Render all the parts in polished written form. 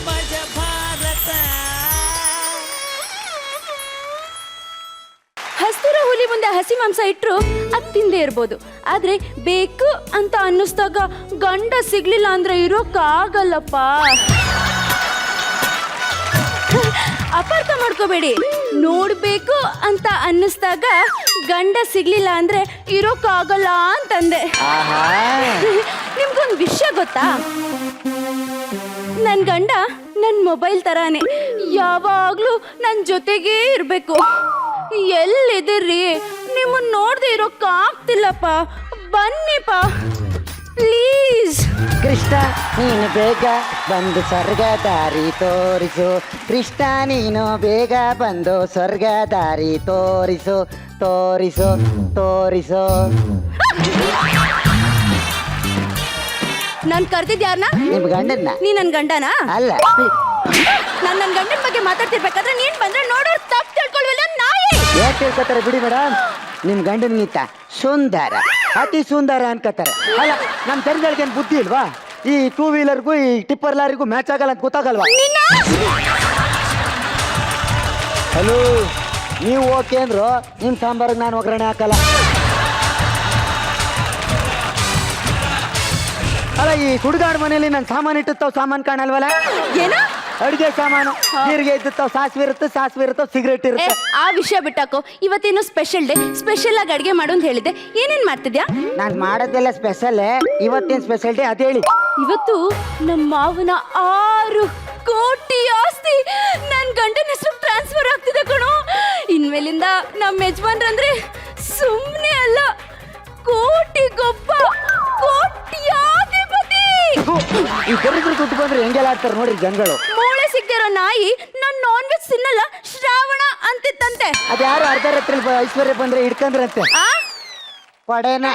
ಮಜ ಭಾರತ. ಹಸ್ತಿರೋ ಹುಲಿ ಮುಂದೆ ಹಸಿ ಮಾಂಸ ಇಟ್ರು ಅದ್ ತಿಂದೇ ಇರ್ಬೋದು, ಆದ್ರೆ ಬೇಕು ಅಂತ ಅನ್ನಿಸ್ದಾಗ ಗಂಡ ಸಿಗ್ಲಿಲ್ಲ ಅಂದ್ರೆ ಇರೋಕ್ಕಾಗಲ್ಲಪ್ಪ. ಅಪಾರ್ಥ ಮಾಡ್ಕೋಬೇಡಿ, ನೋಡ್ಬೇಕು ಅಂತ ಅನ್ನಿಸ್ದಾಗ ಗಂಡ ಸಿಗ್ಲಿಲ್ಲ ಅಂದ್ರೆ ಇರೋಕ್ಕಾಗಲ್ಲ ಅಂತಂದೆ. ನಿಮ್ಗೊಂದು ವಿಷಯ ಗೊತ್ತಾ, ನನ್ ಗಂಡ ನನ್ ಮೊಬೈಲ್ ತರಾನೇ ಯಾವಾಗ್ಲೂ ನನ್ ಜೊತೆಗೇ ಇರ್ಬೇಕು. ಎಲ್ಲಿದ್ದೀರಿ? ನಿಮ್ಮನ್ನ ನೋಡ್ದೆ ಇರೋಕ್ಕಾಗ್ತಿಲ್ಲಪ್ಪ, ಬನ್ನಿಪ್ಪ ಪ್ಲೀಸ್. ಕೃಷ್ಣ ನೀನು ಬೇಗ ಬಂದು ಸ್ವರ್ಗ ದಾರಿ ತೋರಿಸು, ಕೃಷ್ಣ ನೀನು ಬೇಗ ಬಂದು ಸ್ವರ್ಗ ದಾರಿ ತೋರಿಸು, ತೋರಿಸು ತೋರಿಸು. ನಾನ್ ಕರ್ದಿದ್ ಯಾರನ್ನ? ನಿಮ್ ಗಂಡನ್ನ. ನೀ ನನ್ ಗಂಡನಾ? ಅಲ್ಲ. ನಾನ್ ನನ್ ಗಂಡನ ಬಗ್ಗೆ ಮಾತಾಡ್ತಿರ್ಬೇಕಾದ್ರೆ ನೀನ್ ಬಂದ್ರೆ ನೋಡೋರು ತಪ್ಪು ತಿಳ್ಕೊಳ್ವಿಲ್ಲ ನಾಯಿ. ಯಾಕೆ ತಿಳ್ಕೊತಾರೆ ಬಿಡಿ ಮೇಡಮ್, ನಿಮ್ ಗಂಡನಿಗಿಂತ ಸುಂದರ, ಅತಿ ಸುಂದರ ಅನ್ಕೋತಾರೆ. ಅಲ್ಲ ನಮ್ ಜನಗಳಿಗೆ ಏನ್ ಬುದ್ಧಿ ಇಲ್ವಾ? ಈ ಟೂ ವೀಲರ್ಗೂ ಈ ಟಿಪ್ಪರ್ ಲಾರಿಗೂ ಮ್ಯಾಚ್ ಆಗಲ್ಲ ಅಂತ ಗೊತ್ತಾಗಲ್ವಾ? ಹಲೋ, ನೀವು ಓಕೆ ಅಂದ್ರು ನಿಮ್ ಸಾಂಬಾರಿಗೆ ನಾನು ಒಗ್ಗರಣೆ ಹಾಕಲ್ಲ. ಅಲ್ಲ ಈ ಸುಡುಗಾಡು ಮನೆಯಲ್ಲಿ ನನ್ನ ಸಾಮಾನು ಇಟ್ಟಿರ್ತಾವ, ಸಾಮಾನು ಕಾಣಲ್ವಲ್ಲ? ಏನ? ಅಡುಗೆ ಸಾಮಾನು, ಜೀರಿಗೆ ಇದ್ದಿರ್ತಾವ, ಸಾಸಿವೆ ಇರುತ್ತೋ, ಸಿಗರೇಟ್ ಇರುತ್ತೆ. ಆ ವಿಷಯ ಬಿಟ್ಟಾಕೋ, ಇವತ್ತೇನು ಸ್ಪೆಷಲ್ ಡೇ, ಸ್ಪೆಷಲ್ ಆಗಿ ಅಡ್ಗೆ ಮಾಡು ಅಂತ ಹೇಳಿದ್ದೆ. ಏನೇನ್ ಮಾಡ್ತಿದ್ಯಾ? ನಾನು ಮಾಡೋದೆಲ್ಲ ಸ್ಪೆಷಲ್. ಇವತ್ತೇನು ಸ್ಪೆಷಲ್ ಡೇ ಅದ್ ಹೇಳಿ. ಇವತ್ತು ನಮ್ಮ ಮಾವನ 6 ಕೋಟಿ ಆಸ್ತಿ ನನ್ ಗಂಡನ ಹೆಸರು ಟ್ರಾನ್ಸ್ಫರ್ ಆಗ್ತಿದೆ ಕಣೋ. ಇನ್ಮೇಲಿಂದ ನಮ್ಮ ಯಜಮಾನ್ರಂದ್ರೆ ಸುಮ್ನೆ ಅಲ್ಲ, ಕೋಟಿಗೊಬ್ಬ ಕೋಟ್ಯಾಧಿಪತಿ. ಈ ದರಿದ್ರ ದುಡ್ಡು ಬಂದ್ರೆ ಹೆಂಗೆಲ್ಲ ಆಡ್ತಾರೆ ನೋಡ್ರಿ ಜನಗಳು. ಮೂಳೆ ಸಿಗ್ದಿರೋ ನಾಯಿ ನಾನ್ ನಾನ್ ವೆಜ್ ತಿನ್ನಲ್ಲ ಶ್ರಾವಣ ಅಂತಿತ್ತಂತೆ. ಅದ್ ಯಾರು ಅರ್ಧ ರಾತ್ರಿ ಐಶ್ವರ್ಯ ಬಂದ್ರೆ ಹಿಡ್ಕಂದ್ರಂತೆ ಪಡೇನ.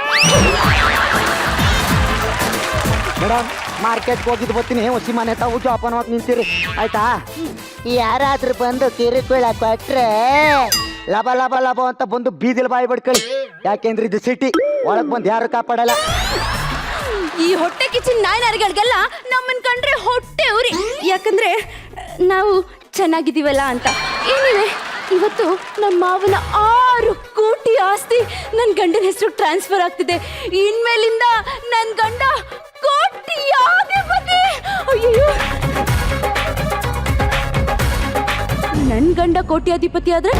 ಮೇಡಮ್ ಮಾರ್ಕೆಟ್ಗೆ ಹೋಗಿದ್ದು ಬರ್ತೀನಿ, ಹೊಸಿ ಮನೆ ತಾವು ಜೋಪಾನ ಹೋಗಿ ನಿಂತೀರಿ ಆಯ್ತಾ? ಯಾರಾದ್ರೂ ಬಂದು ಕಿರುಕುಳ ಕೊಟ್ರೆ ಲಬ ಲಬ ಲಬ ಅಂತ ಬಂದು ಬೀದಿಲ್ ಬಾಯಿ ಬಡ್ಕೊಳ್ಳಿ. ಯಾಕೆಂದ್ರೆ ಇದು ಸಿಟಿ, ಒಳಗ್ ಬಂದು ಯಾರು ಕಾಪಾಡಲ್ಲ. ಈ ಹೊಟ್ಟೆ ಕಿಚ್ಚಿನ ನಾಯಿನರಿಗಳಿಗೆಲ್ಲ ನಮ್ಮನ್ ಕಂಡ್ರೆ ಹೊಟ್ಟೆ ಉರಿ, ಯಾಕಂದ್ರೆ ನಾವು ಚೆನ್ನಾಗಿದ್ದೀವಲ್ಲ ಅಂತ. ಏನಿದೆ, ಇವತ್ತು ನಮ್ಮ ಮಾವನ 6 ಕೋಟಿ ಆಸ್ತಿ ನನ್ನ ಗಂಡನ ಹೆಸರು ಟ್ರಾನ್ಸ್ಫರ್ ಆಗ್ತಿದೆ. ಇನ್ಮೇಲಿಂದ ನನ್ನ ಗಂಡ ಕೋಟ್ಯಾಧಿಪತಿ. ಅಯ್ಯೋ, ನನ್ನ ಗಂಡ ಕೋಟ್ಯಾಧಿಪತಿ ಆದ್ರೆ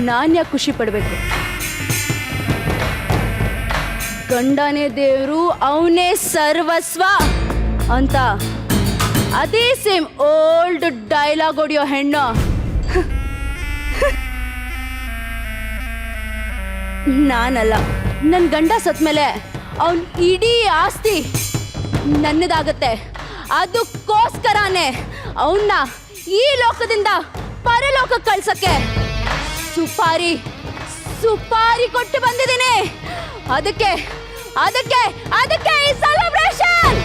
ನಾನ್ ಯಾಕೆ ಖುಷಿ ಪಡ್ಬೇಕು? ಗಂಡನೇ ದೇವ್ರು, ಅವನೇ ಸರ್ವಸ್ವ ಅಂತ ಅದೇ ಸೇಮ್ ಓಲ್ಡ್ ಡೈಲಾಗ್ ಹೊಡಿಯೋ ಹೆಣ್ಣು ನಾನಲ್ಲ. ನನ್ನ ಗಂಡ ಸತ್ಮೇಲೆ ಅವನ್ ಇಡೀ ಆಸ್ತಿ ನನ್ನದಾಗತ್ತೆ. ಅದಕ್ಕೋಸ್ಕರನೇ ಅವನ್ನ ಈ ಲೋಕದಿಂದ ಪರಲೋಕಕ್ಕೆ ಕಳ್ಸಕ್ಕೆ ಸುಪಾರಿ ಕೊಟ್ಟು ಬಂದಿದ್ದೀನಿ. ಅದಕ್ಕೆ ಈ ಸೆಲೆಬ್ರೇಷನ್.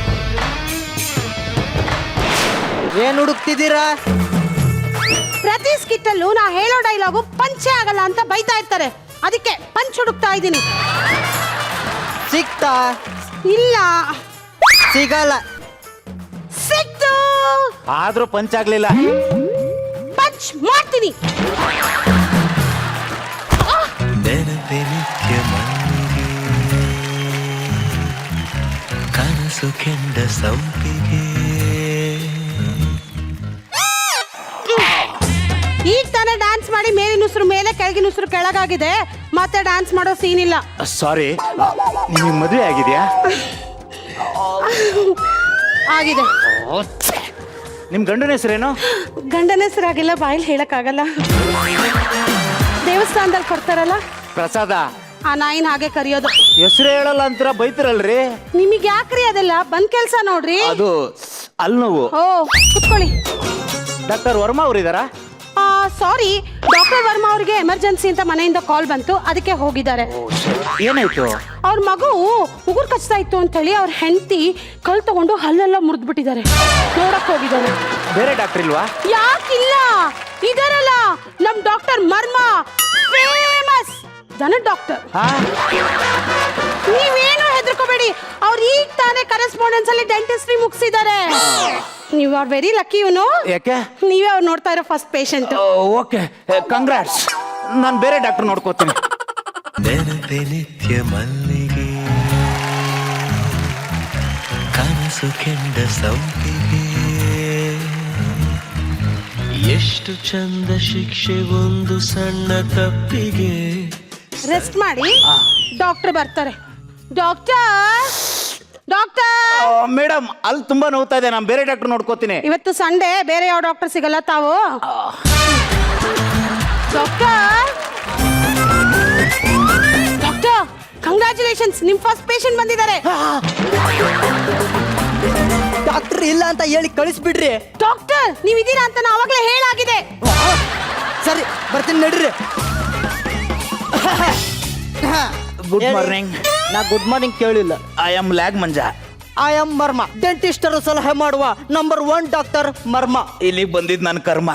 ಏನ್ ಹುಡುಕ್ತಿದ್ದೀರಾ? ಪ್ರತಿ ಸ್ಕಿಟ್ಟಲ್ಲೂ ನಾ ಹೇಳೋ ಡೈಲಾಗು ಪಂಚೆ ಆಗಲ್ಲ ಅಂತ ಬೈತಾ ಇರ್ತಾರೆ, ಅದಕ್ಕೆ ಪಂಚ್ ಹುಡುಕ್ತಾ ಇದ್ದೀನಿ. ಸಿಕ್ತಾ? ಇಲ್ಲ, ಸಿಗಲ್ಲ. ಸಿಕ್ತು, ಆದ್ರೂ ಪಂಚ್ ಆಗ್ಲಿಲ್ಲ. ಪಂಚ್ ಮಾಡ್ತೀನಿ. ನೆನಪೆ ನಿತ್ಯ ಮಲ್ಲಿಗೆ, ಕನಸು ಕೆಂಡ ಸಂಪಿಗೆ. ಈಗ ತಾನೇ ಡ್ಯಾನ್ಸ್ ಮಾಡಿ ಮೇಲಿನ ಉಸಿರು ಮೇಲೆ ಕೆಳಗಿನ ಉಸಿರು ಕೆಳಗಾಗಿದೆ, ಮತ್ತೆ ಡ್ಯಾನ್ಸ್ ಮಾಡೋ ಸೀನ್ ಇಲ್ಲ. ಸಾರಿ, ನಿಮಗೆ ಮದುವೆ ಆಗಿದೆಯಾ? ಆಗಿದೆ. ನಿಮ್ ಗಂಡನ ಹೆಸರೇನು? ಗಂಡನ ಹೆಸರಾಗಿಲ್ಲ, ಬಾಯಲ್ಲಿ ಹೇಳಕ್ಕಾಗಲ್ಲ. ದೇವಸ್ಥಾನದಲ್ಲಿ ಕೊಡ್ತಾರಲ್ಲ ಪ್ರಸಾದ, ಆ ನಾಯಿನ ಹಾಗೆ ಕರಿಯೋದು. ಹೆಸರು ಹೇಳಲ್ಲ ಅಂತೀರ, ಬೈತಿರಲ್ರಿ. ನಿಮಗೆ ಯಾಕ್ರಿ ಅದೆಲ್ಲ? ಬಂದ್ ಕೆಲ್ಸ ನೋಡ್ರಿ. ಅದು ಅಲ್ಲಿ ನೋವು. ಓ, ಕುತ್ಕೊಳ್ಳಿ. ಡಾಕ್ಟರ್ ವರ್ಮಾ ಅವರಿದಾರಾ? ಸಾರಿ, ಡಾಕ್ಟರ್ ವರ್ಮಾ ಅವ್ರಿಗೆ ಎಮರ್ಜೆನ್ಸಿ ಅಂತ ಮನೆಯಿಂದ ಕಾಲ್ ಬಂತು, ಅದಕ್ಕೆ ಹೋಗಿದ್ದಾರೆ. ಏನಾಯ್ತು? ಅವ್ರ ಮಗು ಉಗುರು ಕಚ್ತಾ ಇತ್ತು ಅಂತ ಹೇಳಿ ಅವ್ರ ಹೆಂಡತಿ ಕಲ್ ತಗೊಂಡು ಹಲ್ಲೆಲ್ಲ ಮುರಿದ್ಬಿಟ್ಟಿದ್ದಾರೆ. ನೋಡಕ್ ಹೋಗಿದ್ದಾರೆ. ಬೇರೆ ಡಾಕ್ಟರ್ ಇಲ್ವಾ? ಯಾಕಿಲ್ಲ, ಇದಾರಲ್ಲ ನಮ್ ಡಾಕ್ಟರ್ ವರ್ಮಾ, ಫೇಮಸ್ ದನ ಡಾಕ್ಟರ್. ನೀವೇನು ಹೆದರ್ಕೋಬೇಡಿ, ಮಾಡಬೇಡಿ. ಅವ್ರು ಈಗ ತಾನೇ ಕರೆಸ್ಪಾಂಡೆನ್ಸ್ ಅಲ್ಲಿ ಡೆಂಟಿಸ್ಟ್ರಿ ಮುಗಿಸಿದ್ದಾರೆ. ನೀವು ಆರ್ ವೆರಿ ಲಕ್ಕಿ. ಯಾಕೆ? ನೀವೇ ಅವ್ರು ನೋಡ್ತಾ ಇರೋ ಫಸ್ಟ್ ಪೇಷಂಟ್. Okay, congrats. ನಾನು ಬೇರೆ ಡಾಕ್ಟರ್ ನೋಡ್ಕೋತೀನಿ. ನೆನಪೆ ನಿತ್ಯ ಮಲ್ಲಿಗೆ ಕನಸು ಕೆಂಡ ಸಂಪಿಗೆ ಎಷ್ಟು ಚಂದ ಶಿಕ್ಷೆ ಒಂದು ಸಣ್ಣ ತಪ್ಪಿಗೆ. ರೆಸ್ಟ್ ಮಾಡಿ, ಡಾಕ್ಟರ್ ಬರ್ತಾರೆ. ಡಾಕ್ಟರ್ ಡಾಕ್ಟರ್ ಮೇಡಮ್, ಅಲ್ಲಿ ತುಂಬಾ ನೋವ್ತಾ ಇದೆ. ನಾನು ಬೇರೆ ಡಾಕ್ಟರ್ ನೋಡ್ಕೋತೀನಿ. ಇವತ್ತು ಸಂಡೇ, ಬೇರೆ ಯಾವ ಡಾಕ್ಟರ್ ಸಿಗಲ್ಲ ತಾವು. ಡಾಕ್ಟರ್ ಡಾಕ್ಟರ್ ಕಂಗ್ರ್ಯಾಚುಲೇಷನ್ಸ್, ನಿಮ್ ಫಸ್ಟ್ ಪೇಷಂಟ್ ಬಂದಿದ್ದಾರೆ. ಡಾಕ್ಟರ್ ಇಲ್ಲ ಅಂತ ಹೇಳಿ ಕಳಿಸ್ಬಿಡ್ರಿ. ಡಾಕ್ಟರ್ ನೀವು ಇದೀರಾ ಅಂತ ನಾ ಅವಾಗಲೇ ಹೇಳಾಗಿದೆ. ಸರಿ ಬರ್ತೀನಿ ನಡ್ರಿ. Good morning. ನಾ ಗುಡ್ ಮಾರ್ನಿಂಗ್ ಕೇಳಿಲ್ಲ. I am lag Manja. I am ಮರ್ಮ, ಡೆಂಟಿಸ್ಟರು ಸಲಹೆ ಮಾಡುವ ನಂಬರ್ 1 ಡಾಕ್ಟರ್ ಮರ್ಮ. ಇಲ್ಲಿಗೆ ಬಂದಿದ್ದು ನನ್ನ ಕರ್ಮ.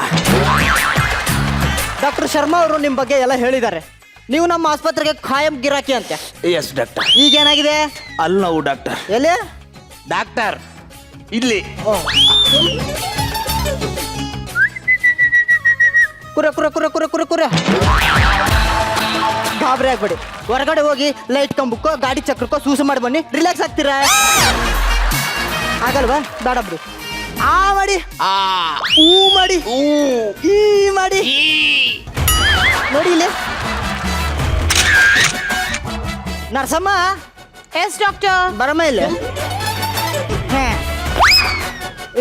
ಡಾಕ್ಟರ್ ಶರ್ಮಾ ಅವರು ನಿಮ್ಮ ಬಗ್ಗೆ ಎಲ್ಲ ಹೇಳಿದ್ದಾರೆ. ನೀವು ನಮ್ಮ ಆಸ್ಪತ್ರೆಗೆ ಖಾಯಂ ಗಿರಾಕಿ ಅಂತೆ. Yes doctor. ಈಗೇನಾಗಿದೆ? ಅಲ್ಲಿ ನಾವು ಡಾಕ್ಟರ್. ಎಲ್ಲಿ ಡಾಕ್ಟರ್ ಇಲ್ಲಿ. ಕುರ ಕುರ ಕುರ ಕುರ ಕುರ ಕುರ. ಗಾಬರಿ ಆಗ್ಬೇಡಿ. ಹೊರಗಡೆ ಹೋಗಿ ಲೈಟ್ ಕಂಬಕ್ಕೋ ಗಾಡಿ ಚಕ್ರಕ್ಕೋ ಸೂಸು ಮಾಡಿ ಬನ್ನಿ. ರಿಲ್ಯಾಕ್ಸ್ ಆಗ್ತೀರಾ? ಆಗಲ್ವಾ? ಬೇಡ ಬಿಡಿ. ಆ ಮಾಡಿ, ಊ ಮಾಡಿ, ಈ ಮಾಡಿ. ನೋಡಿ ಇಲ್ಲಿ ನರ್ಸಮ್ಮ. S doctor. ಬರಮ್ಮ ಇಲ್ಲಿ.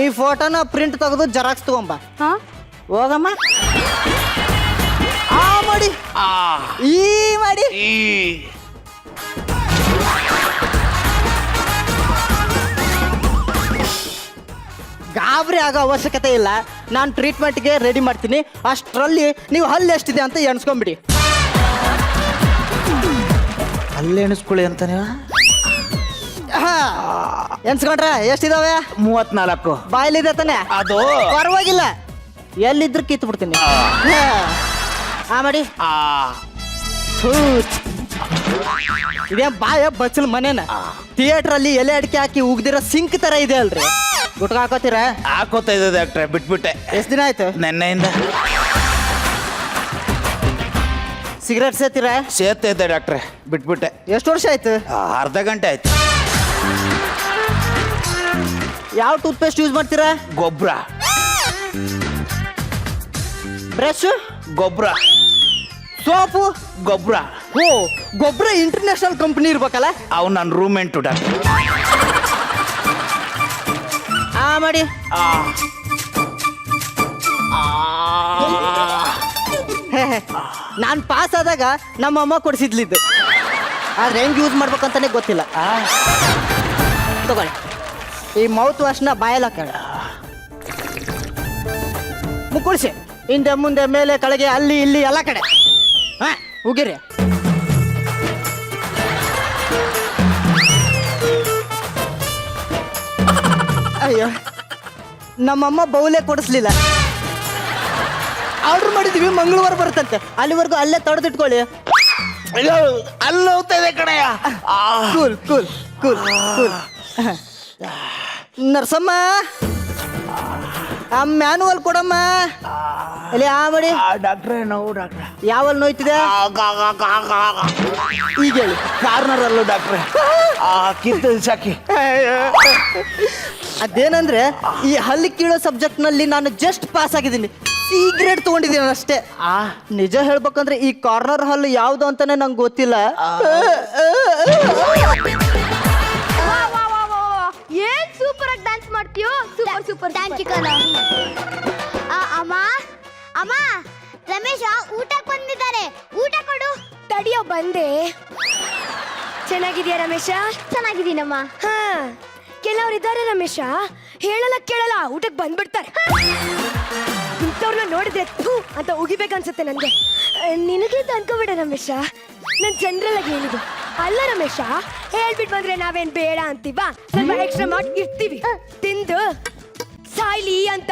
ಈ ಫೋಟೋನ ಪ್ರಿಂಟ್ ತೆಗೆದು ಜೆರಾಕ್ಸ್ ತಗೊಂಬ. ಹೋಗಮ್ಮ. ಆ ಮಾಡಿ, ಈ ಮಾಡಿ. ಗಾಬರಿ ಆಗೋ ಅವಶ್ಯಕತೆ ಇಲ್ಲ. ನಾನು ಟ್ರೀಟ್ಮೆಂಟ್ಗೆ ರೆಡಿ ಮಾಡ್ತೀನಿ. ಅಷ್ಟರಲ್ಲಿ ನೀವು ಹಲ್ಲು ಎಷ್ಟಿದೆ ಅಂತ ಎಣಿಸ್ಕೊಂಬಿಡಿ. ಅಲ್ಲಿ ಎಣಿಸ್ಕೊಳ್ಳಿ ಅಂತ ನೀವು. ಎನ್ಸ್ಕೊಂಡ್ರೆ ಎಷ್ಟಿದಾವೆ? 34. ಬಾಯಲ್ಲಿದೆ ತಾನೆ? ಅದು ಪರವಾಗಿಲ್ಲ, ಎಲ್ಲಿದ್ರು ಕಿತ್ತು ಬಿಡ್ತೀನಿ. ಆ ಮಾಡಿ. ಇದೇನ್ ಬಾಯ ಬಚ್ಚಲ್ ಮನೇನ? ಥಿಯೇಟರ್ ಅಲ್ಲಿ ಎಲೆ ಅಡಿಕೆ ಹಾಕಿ ಉಗ್ದಿರೋ ಸಿಂಕ್ ತರ ಇದೆ ಅಲ್ರಿ. ಗುಟ್ಕ ಹಾಕೋತೀರ? ಹಾಕೋತಾ ಇದೆ ಡಾಕ್ಟ್ರೆ, ಬಿಟ್ಬಿಟ್ಟೆ. ಎಷ್ಟ್ ದಿನ ಆಯ್ತು? ನೆನ್ನೆಯಿಂದ. ಸಿಗರೇಟ್ ಸೇತೀರ? ಸೇರ್ತಾ ಇದ್ದೆ ಡಾಕ್ಟ್ರೆ, ಬಿಟ್ಬಿಟ್ಟೆ. ಎಷ್ಟು ವರ್ಷ ಆಯ್ತು? ಅರ್ಧ ಗಂಟೆ ಆಯ್ತು. ಯಾವ ಟೂತ್ ಪೇಸ್ಟ್ ಯೂಸ್ ಮಾಡ್ತೀರಾ? ಗೊಬ್ಬರ. ಬ್ರಷ್? ಗೊಬ್ಬರ. ಸೋಪು? ಗೊಬ್ಬರ. ಓ, ಗೊಬ್ಬರ ಇಂಟರ್ನ್ಯಾಷನಲ್ ಕಂಪನಿ ಇರ್ಬೇಕಲ್ಲ? ಅವ್ನು ನನ್ನ ರೂಮ್ಮೇಂಟು ಡಾಕ್ಟ್ರೆ. ಆ ಮಾಡಿ. ನಾನು ಪಾಸ್ ಆದಾಗ ನಮ್ಮ ಅಮ್ಮ ಕೊಡಿಸಿದ್ಲಿದ್ದು. ಆದ್ರೆ ಹೆಂಗ್ ಯೂಸ್ ಮಾಡ್ಬೇಕಂತಾನೆ ಗೊತ್ತಿಲ್ಲ. ತಗೊಳ್ಳಿ, ಈ ಮೌತ್ ವಾಶ್ನ ಬಾಯಲ್ಲ ಹಾಕೋಣ. ಮುಕ್ಕುಳಿಸಿ ಹಿಂದೆ ಮುಂದೆ ಮೇಲೆ ಕೆಳಗೆ ಅಲ್ಲಿ ಇಲ್ಲಿ ಎಲ್ಲ ಕಡೆ ಉಗಿರಿ. ಅಯ್ಯೋ, ನಮ್ಮಮ್ಮ ಬೌಲೆ ಕೊಡಿಸ್ಲಿಲ್ಲ. ಆರ್ಡರ್ ಮಾಡಿದೀವಿ, ಮಂಗಳವಾರ ಬರುತ್ತಂತೆ. ಅಲ್ಲಿವರೆಗೂ ಅಲ್ಲೇ ತಡೆದಿಟ್ಕೊಳ್ಳಿ. ಅಲ್ಲಿ ಹೋಗ್ತಾ ಇದೆ ಕಣಯ್ಯ. Cool cool cool cool. ನರ್ಸಮ್ಮ, ಆ ಮ್ಯಾನುವಲ್ ಕೊಡಮ್ಮ. ಇಲ್ಲಿ ಆ ಮಾಡಿ. ಡಾಕ್ಟ್ರೆ ನೋವು ಡಾಕ್ಟ್ರೆ. ಯಾವಲ್ಲಿ ನೋಯ್ತಿದೆ? ಈಗ ಹೇಳಿ. ಕಾರ್ನರ್ ಅಲ್ಲೂ ಡಾಕ್ಟ್ರೆ. ಕಿತ್ತು ಸಾಕಿ. ಅದೇನಂದ್ರೆ, ಈ ಹಲ್ಲಿ ಕೀಳೋ ಸಬ್ಜೆಕ್ಟ್ ನಲ್ಲಿ ನಾನು ಜಸ್ಟ್ ಪಾಸ್ ಆಗಿದ್ದೀನಿ. ಸೀಕ್ರೆಟ್ ತಗೊಂಡಿದ್ದೀನಿ ಅಷ್ಟೇ. ನಿಜ ಹೇಳ್ಬೇಕಂದ್ರೆ ಈ ಕಾರ್ನರ್ ಹಲ್ಲು ಯಾವ್ದು ಅಂತಾನೆ ನಂಗೆ ಗೊತ್ತಿಲ್ಲ. ಏನ್ ಸೂಪರ್ ಆಗಿ ಡ್ಯಾನ್ಸ್ ಮಾಡ್ತೀಯೋ. Super super. ಥ್ಯಾಂಕ್ ಯು ಕಣ. ಅಮ್ಮ ಅಮ್ಮ, ರಮೇಶ ಊಟಕ್ಕೆ ಬಂದಿದ್ದಾರೆ, ಊಟ ಕೊಡು. ತಡಿಯೋ ಬಂದೆ. ಚೆನ್ನಾಗಿದ್ಯಾ ರಮೇಶ? ಚೆನ್ನಾಗಿದ್ದೀನಮ್ಮ. ಹಾ, ಕೆಲವ್ರು ಇದ್ದಾರೆ ರಮೇಶ, ಹೇಳಲ್ಲ ಕೇಳಲ್ಲ ಊಟಕ್ಕೆ ಬಂದ್ಬಿಡ್ತಾರೆ. ಇಂಥವ್ರನ್ನ ನೋಡಿದ್ರೆ ಥೂ ಅಂತ ಉಗಿಬೇಕನ್ಸುತ್ತೆ ನನಗೆ. ನಿನಗೆ ಅಂತ ಅನ್ಕೋಬೇಡ ರಮೇಶ, ನಾನು ಜನರಲ್ ಆಗಿ ಹೇಳಿದ್ದು. ಅಲ್ಲ ರಮೇಶ, ಹೇಳ್ಬಿಟ್ಟು ಬಂದ್ರೆ ನಾವೇನ್ ಬೇಡ ಅಂತೀವ? ಸ್ವಲ್ಪ ಎಕ್ಸ್ಟ್ರಾ ಮಾಡಿ ಇರ್ತೀವಿ, ತಿಂದು ಸಾಯ್ಲಿ ಅಂತ.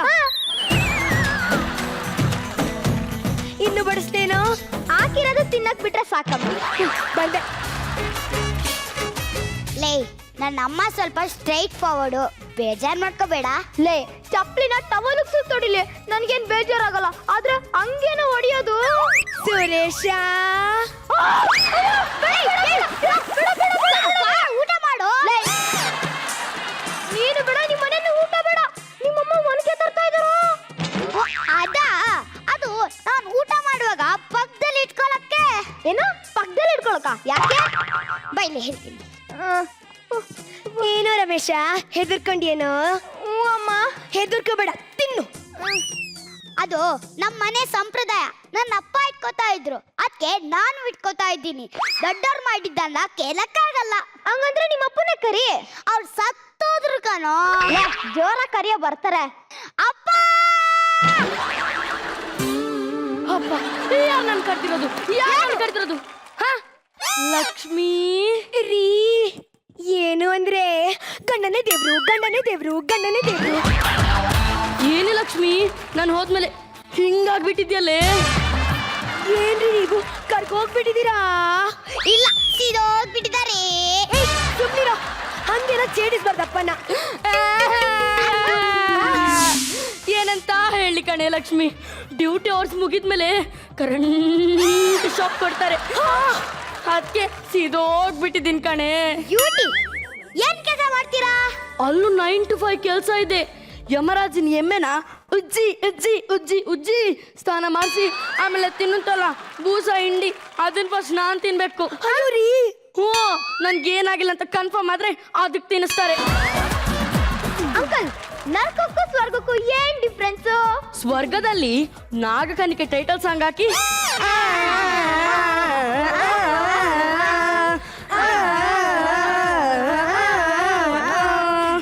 ಇನ್ನು ಬಡಿಸ್ತೇನೋ? ಹಾಕಿರೋದು ತಿನ್ನಕ್ ಬಿಟ್ರೆ ಸಾಕಮ್ಮ. ಬಂದೆ. ಲೇ ನನ್ನ ಅಮ್ಮ ಸ್ವಲ್ಪ ಸ್ಟ್ರೈಟ್ ಫಾರ್ವರ್ಡು, ಬೇಜಾರ್ ಮಾಡ್ಕೋಬೇಡ. ಲೇ ಚಪ್ಲಿನ ಟವಲಿಗೆ ಸುತ್ತೊಡಿಲಿ, ನನ್ಗೇನ್ ಬೇಜಾರಾಗಲ್ಲ, ಆದ್ರೆ ಹಂಗೇನೋ ಹೊಡಿಯೋದು. ಸುರೇಶ ಊಟ ಮಾಡು. ನೀನು ಬೇಡ, ನಿಮ್ಮ ಮನೇಲಿ ಊಟ ಬೇಡ, ನಿಮ್ಮಮ್ಮ ಒನಕೆ ತರ್ತಾ ಇದ್ರು. ಅದು ನಾನು ಊಟ ಮಾಡುವಾಗ ಪಕ್ಕದಲ್ಲಿ ಇಟ್ಕೊಳಕ್ಕೆ. ಏನು ಪಕ್ಕದಲ್ಲಿ ಇಟ್ಕೊಳಕ? ಯಾಕೆ ಬೈಲಿ ಹೇಳ್ತೀನಿ. ಏನು ರಮೇಶ, ಹೆದರ್ಕೊಂಡೇನು? ಅಮ್ಮ ಹೆದರ್ಕೋಬೇಡ, ತಿನ್ನು. ಅದು ನಮ್ಮ ಮನೆ ಸಂಪ್ರದಾಯ. ನನ್ನ ಅಪ್ಪ ಇಟ್ಕೋತಾ ಇದ್ರು, ಅದಕ್ಕೆ ನಾನು ಇಟ್ಕೋತಾ ಇದ್ದೀನಿ. ದೊಡ್ಡವ್ರು ಮಾಡಿದ್ದನ್ನ ಕೇಳಕ್ಕಾಗಲ್ಲ. ಹಂಗಂದ್ರೆ ನಿಮ್ಮ ಅಪ್ಪನ ಕರಿ. ಅವ್ರು ಸತ್ತೋದ್ರು ಕಣೋ. ಜೋರ ಕರಿಯ ಬರ್ತಾರೆ. ಅಪ್ಪ ಅಪ್ಪ ಯಾರು ನನ್ ಕರ್ತಿರೋದು? ಯಾರು ಕರ್ತಿರೋದು? ಲಕ್ಷ್ಮೀ ರೀ, ಏನು ಅಂದ್ರೆ ಗಂಡನೇ ದೇವ್ರು, ಗಂಡನೇ ದೇವ್ರು, ಗಂಡನೇ ದೇವ್ರು. ಏನು ಲಕ್ಷ್ಮಿ, ನಾನು ಹೋದ್ಮೇಲೆ ಹಿಂಗಾಗ್ಬಿಟ್ಟಿದ್ಯಲ್ಲೇ. ಏನ್ರಿ ನೀವು ಕರ್ಕೋಗ್ಬಿಟ್ಟಿದ್ದೀರಾ? ಇಲ್ಲ, ಸೀದೋಗ್ಬಿಟ್ಟಿದ್ದಾರೆ. ಸುಮ್ನಿರೋ, ಹಂಗೆಲ್ಲ ಚೇಡಿಸ್ಬಾರ್ದಪ್ಪನ. ಏನಂತ ಹೇಳಿ ಕಣೆ ಲಕ್ಷ್ಮಿ, ಡ್ಯೂಟಿ ಅವರ್ಸ್ ಮುಗಿದ್ಮೇಲೆ ಕರೆಂಟ್ ಶಾಕ್ ಕೊಡ್ತಾರೆ, ಅದಕ್ಕೆ ಸೀದೋಗ್ಬಿಟ್ಟಿದ್ದೀನಿ ಕಣೆ. ಡ್ಯೂಟಿ ಏನ್ ಕೆಲಸ ಮಾಡ್ತೀರಾ? ಅಲ್ಲೂ 9 to 5 ಕೆಲಸ ಇದೆ. ಯಮರಾಜನ್ ಎಮ್ಮೆನ ಉಜ್ಜಿ ಉಜ್ಜಿ ಉಜ್ಜಿ ಉಜ್ಜಿ ಸ್ನಾನ ಮಾಡಿಸಿ ಆಮೇಲೆ ತಿನ್ನುತ್ತಲ್ಲ ಬೂಸ ಹಿಂಡಿ, ಅದನ್ನ ಫಸ್ಟ್ ನಾನ್ ತಿನ್ಬೇಕು. ಹ್ಞೂ, ನನ್ಗೇನಾಗಿಲ್ಲ ಅಂತ ಕನ್ಫರ್ಮ್ ಆದ್ರೆ ಅದಕ್ಕೆ ತಿನ್ನಿಸ್ತಾರೆ. ಅಂಕಲ್, ನರಕಕ್ಕೂ ಸ್ವರ್ಗಕ್ಕೂ ಏನ್ ಡಿಫ್ರೆನ್ಸ್? ಸ್ವರ್ಗದಲ್ಲಿ ನಾಗಕನಿಕೆ ಟೈಟಲ್ ಸಾಂಗ್ ಹಾಕಿ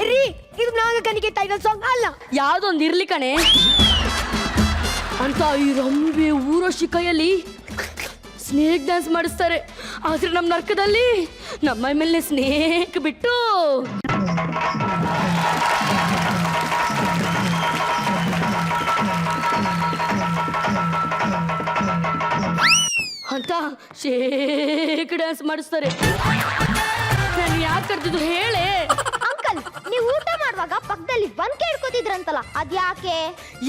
ರೀ, ಇದು ನಾಗಕನಿಗೆ ಟೈಟಲ್ ಸಾಂಗ್ ಅಲ್ಲ. ಯಾವ್ದೊಂದು ಇರ್ಲಿ ಕಣೆ ಅಂತ ಈ ರಂಬೆ ಊರೋಶಿ ಕೈಯಲ್ಲಿ ಸ್ನೇಕ್ ಡ್ಯಾನ್ಸ್ ಮಾಡಿಸ್ತಾರೆ. ಆದ್ರೆ ನಮ್ಮ ನರ್ಕದಲ್ಲಿ ನಮ್ಮ ಮೈ ಮೇಲೆ ಸ್ನೇಕ್ ಬಿಟ್ಟು ಅಂತ ಶೇಕ್ ಡ್ಯಾನ್ಸ್ ಮಾಡಿಸ್ತಾರೆ. ನಾನು ಯಾಕೆ ಕರ್ತಿದ್ದು ಹೇಳೆ? ಅಂಕಲ್, ನೀವು ಊಟ ಮಾಡುವಾಗ ಪಕ್ಕದಲ್ಲಿ ಬಂಕೆ ಹಿಡ್ಕೋತಿದ್ರಂತಲ್ಲ, ಅದ್ಯಾಕೆ?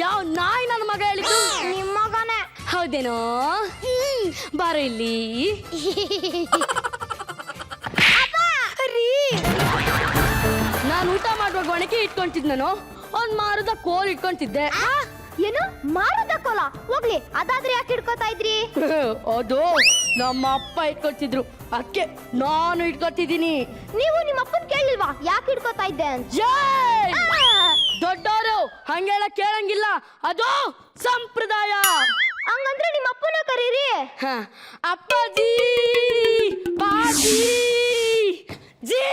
ಯಾವ ನಾಯಿ ನನ್ನ ಮಗ ಹೇಳಿದ್ದು? ನಿಮ್ಮ ಮಗನೇ. ಹೌದೇನೋ? ಬಾರೋ ಇಲ್ಲಿ. ನಾನು ಊಟ ಮಾಡುವಾಗ ಒಣಕೆ ಇಟ್ಕೊಂತಿದ್, ನಾನು ಒಂದ್ ಮಾರದ ಕೋಲ್ ಇಟ್ಕೊಂತಿದ್ದೆ. ಏನು ಮಾರದ ಕೋಲ? ಹೋಗ್ಲಿ, ಅದಾದ್ರೆ ಯಾಕೆ ಹಿಡ್ಕೋತಾ ಇದ್ರಿ? ಅದು ನಮ್ಮ ಅಪ್ಪ ಇಟ್ಕೊತಿದ್ರು, ಅದಕ್ಕೆ ನಾನು ಇಟ್ಕೊತಿದ್ದೀನಿ. ನೀವು ನಿಮ್ಮ ಅಪ್ಪನ್ ಕೇಳಿಲ್ವಾ ಯಾಕೆ ಹಿಡ್ಕೋತಾ ಇದ್ದೆ ಅಂತ? ಜೈ ದೊಡ್ಡವರು ಹಂಗೆಲ್ಲ ಕೇಳಂಗಿಲ್ಲ, ಅದು ಸಂಪ್ರದಾಯ. ಹಂಗಂದ್ರೆ ನಿಮ್ಮ ಅಪ್ಪನ ಕರೀರಿ. ಹ, ಅಪ್ಪಾಜಿ ಬಾಜಿ ಜಿ.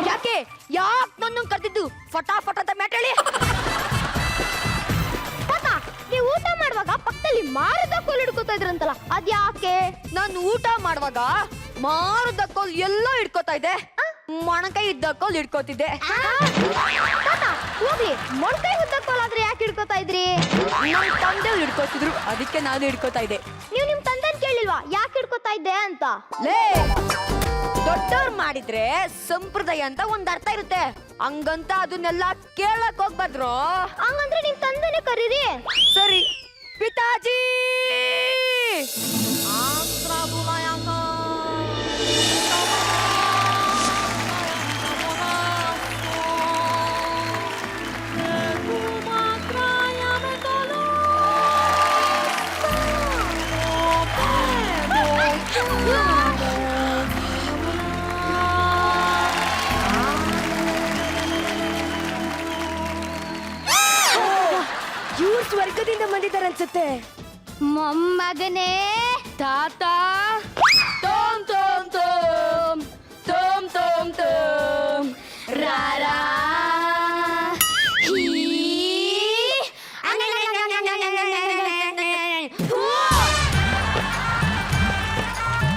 ಯಾಕೆ ನನ್ನ ಕರ್ತಿದ್ದು? ಫಟಾಫಟ್ ಅಂತ ಮ್ಯಾಟೇಳಿ. ತಾತ, ನೀವು ಊಟ ಮಾಡುವಾಗ ಪಕ್ಕದಲ್ಲಿ ಮಾರದ ಕೋಲ್ ಹಿಡ್ಕೋತಾ ಇದ್ರಂತಲ್ಲ, ಅದ್ಯಾಕೆ? ನಾನು ಊಟ ಮಾಡುವಾಗ ಮಾರದ ಕೋಲ್ ಎಲ್ಲ ಹಿಡ್ಕೋತಾ ಇದ್ದೆ, ಮೊಣಕೈ ಇದ್ದ ಕೋಲ್ ಹಿಡ್ಕೋತಿದ್ದೆ. ತಾತ, ಹೋಗ್ಲಿ, ಮೊಣಕೈ ಉದ್ದ ಕೋಲಾದ್ರೆ ಯಾಕೆ ಹಿಡ್ಕೋತಾ ಇದ್ರಿ? ನನ್ನ ತಂದೆ ಹಿಡ್ಕೋತಿದ್ರು, ಅದಕ್ಕೆ ನಾನು ಹಿಡ್ಕೋತಾ ಇದ್ದೆ. ನೀವು ನಿಮ್ ತಂದೆನ್ ಕೇಳಿಲ್ವಾ ಯಾಕೆ ಹಿಡ್ಕೋತಾ ಇದ್ದೆ ಅಂತ? ಲೇ, ದೊಡ್ಡವ್ರು ಮಾಡಿದ್ರೆ ಸಂಪ್ರದಾಯ ಅಂತ ಒಂದ್ ಅರ್ಥ ಇರುತ್ತೆ, ಹಂಗಂತ ಅದನ್ನೆಲ್ಲ ಕೇಳಕ್ ಹೋಗ್ಬಾರ್ದ್ರು. ಹಂಗಂದ್ರೆ ನಿಮ್ ತಂದೆನೆ ಕರೀರಿ. ಸರಿ, ಪಿತಾಜಿ. ಇವ್ರು ಸ್ವರ್ಗದಿಂದ ಬಂದಿದ್ದಾರೆ ಅನ್ಸುತ್ತೆ. ಮೊಮ್ಮಗನೇ ತಾತ